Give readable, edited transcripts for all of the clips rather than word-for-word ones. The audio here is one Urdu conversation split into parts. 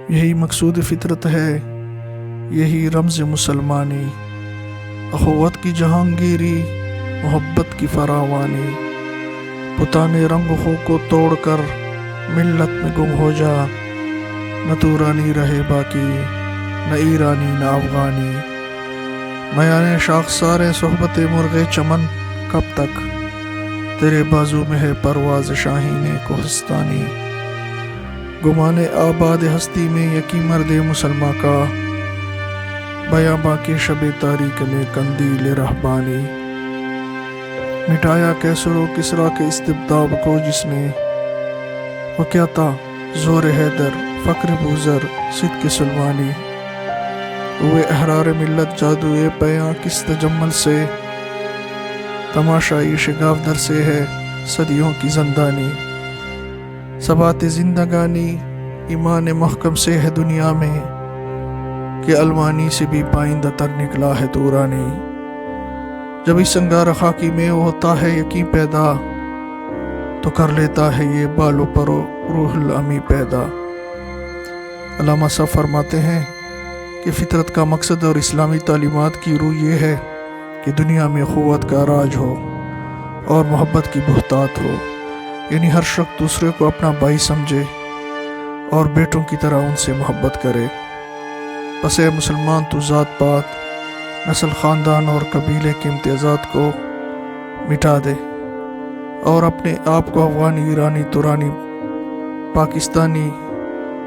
یہی مقصود فطرت ہے، یہی رمز مسلمانی، اخوت کی جہانگیری، محبت کی فراوانی۔ پتانے رنگ خو کو توڑ کر ملت میں گم ہو جا، نہ تو رانی رہے باقی، نہ ایرانی نہ افغانی۔ میانے شاخسار صحبت مرغ چمن، کب تک تیرے بازو میں ہے پرواز شاہین کوہستانی۔ گمان آباد ہستی میں یکی مرد مسلمہ کا، بیاباں کے شب تاریک میں قندیل رہبانی۔ مٹایا کیسر و کسریٰ کے استبداد کو جس نے، وہ کیا تھا زور حیدر، فخر بوذر، صدق سلمانی۔ ہوئے احرار ملت جادوئے پیاں کس تجمل سے، تماشائی شگاف در سے ہے صدیوں کی زندانی۔ ثبات زندگانی ایمان محکم سے ہے دنیا میں، کہ المانی سے بھی پائندہ تر نکلا ہے دورانی۔ جب اس انگار خاکی میں ہوتا ہے یقین پیدا، تو کر لیتا ہے یہ بالو پرو روح الامی پیدا۔ علامہ صاحب فرماتے ہیں کہ فطرت کا مقصد اور اسلامی تعلیمات کی روح یہ ہے کہ دنیا میں اخوت کا راج ہو اور محبت کی بہتات ہو، یعنی ہر شخص دوسرے کو اپنا بھائی سمجھے اور بیٹوں کی طرح ان سے محبت کرے۔ پس اے مسلمان، تو ذات پات، نسل، خاندان اور قبیلے کے امتیازات کو مٹا دے اور اپنے آپ کو افغانی، ایرانی، ترانی، پاکستانی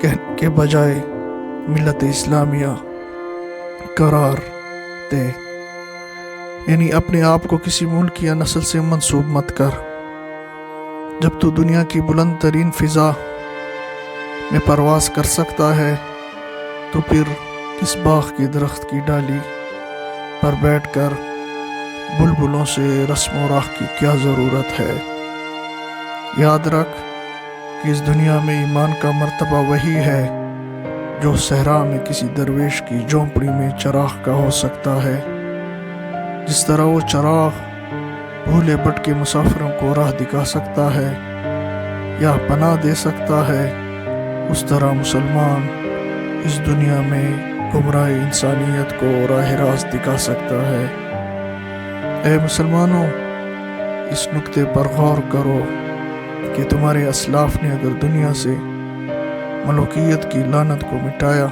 کہنے کے بجائے ملت اسلامیہ قرار دے، یعنی اپنے آپ کو کسی ملک یا نسل سے منسوب مت کر۔ جب تو دنیا کی بلند ترین فضا میں پرواز کر سکتا ہے، تو پھر کس باغ کے درخت کی ڈالی پر بیٹھ کر بلبلوں سے رسم و راہ کی کیا ضرورت ہے؟ یاد رکھ کہ اس دنیا میں ایمان کا مرتبہ وہی ہے جو صحرا میں کسی درویش کی جھونپڑی میں چراغ کا ہو سکتا ہے۔ جس طرح وہ چراغ بھولے بھٹکے مسافروں کو راہ دکھا سکتا ہے یا پناہ دے سکتا ہے، اس طرح مسلمان اس دنیا میں گمراہ انسانیت کو راہ راست دکھا سکتا ہے۔ اے مسلمانوں، اس نقطے پر غور کرو کہ تمہارے اسلاف نے اگر دنیا سے ملوکیت کی لعنت کو مٹایا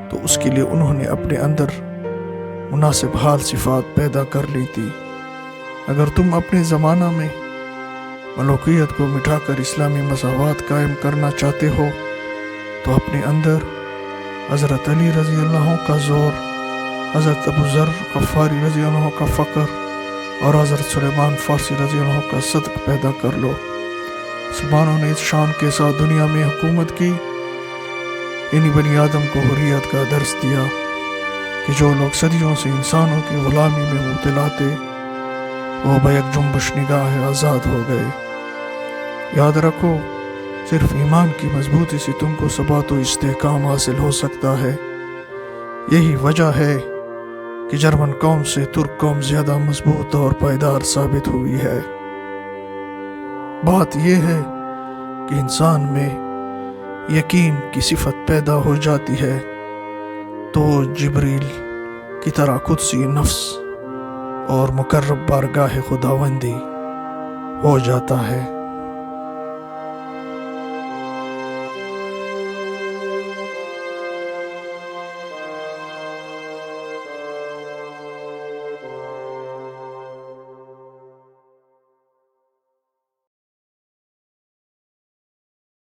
تو اس کے لیے انہوں نے اپنے اندر مناسب حال صفات پیدا کر لی تھی۔ اگر تم اپنے زمانہ میں ملوکیت کو مٹا کر اسلامی مساوات قائم کرنا چاہتے ہو تو اپنے اندر حضرت علی رضی اللہ عنہ کا زور، حضرت ابو ذر غفاری رضی اللہ عنہ کا فقر اور حضرت سلیمان فارسی رضی اللہ عنہ کا صدق پیدا کر لو۔ مسلمانوں نے اس شان کے ساتھ دنیا میں حکومت کی، یعنی بنی آدم کو حریت کا درس دیا کہ جو لوگ صدیوں سے انسانوں کی غلامی میں مبتلا تھے، وہ بیک جنبش نگاہ آزاد ہو گئے۔ یاد رکھو، صرف ایمان کی مضبوطی سے تم کو ثبات و استحکام حاصل ہو سکتا ہے۔ یہی وجہ ہے کہ جرمن قوم سے ترک قوم زیادہ مضبوط اور پائیدار ثابت ہوئی ہے۔ بات یہ ہے کہ انسان میں یقین کی صفت پیدا ہو جاتی ہے تو وہ جبریل کی طرح قدسی نفس اور مقرب بارگاہ خداوندی ہو جاتا ہے۔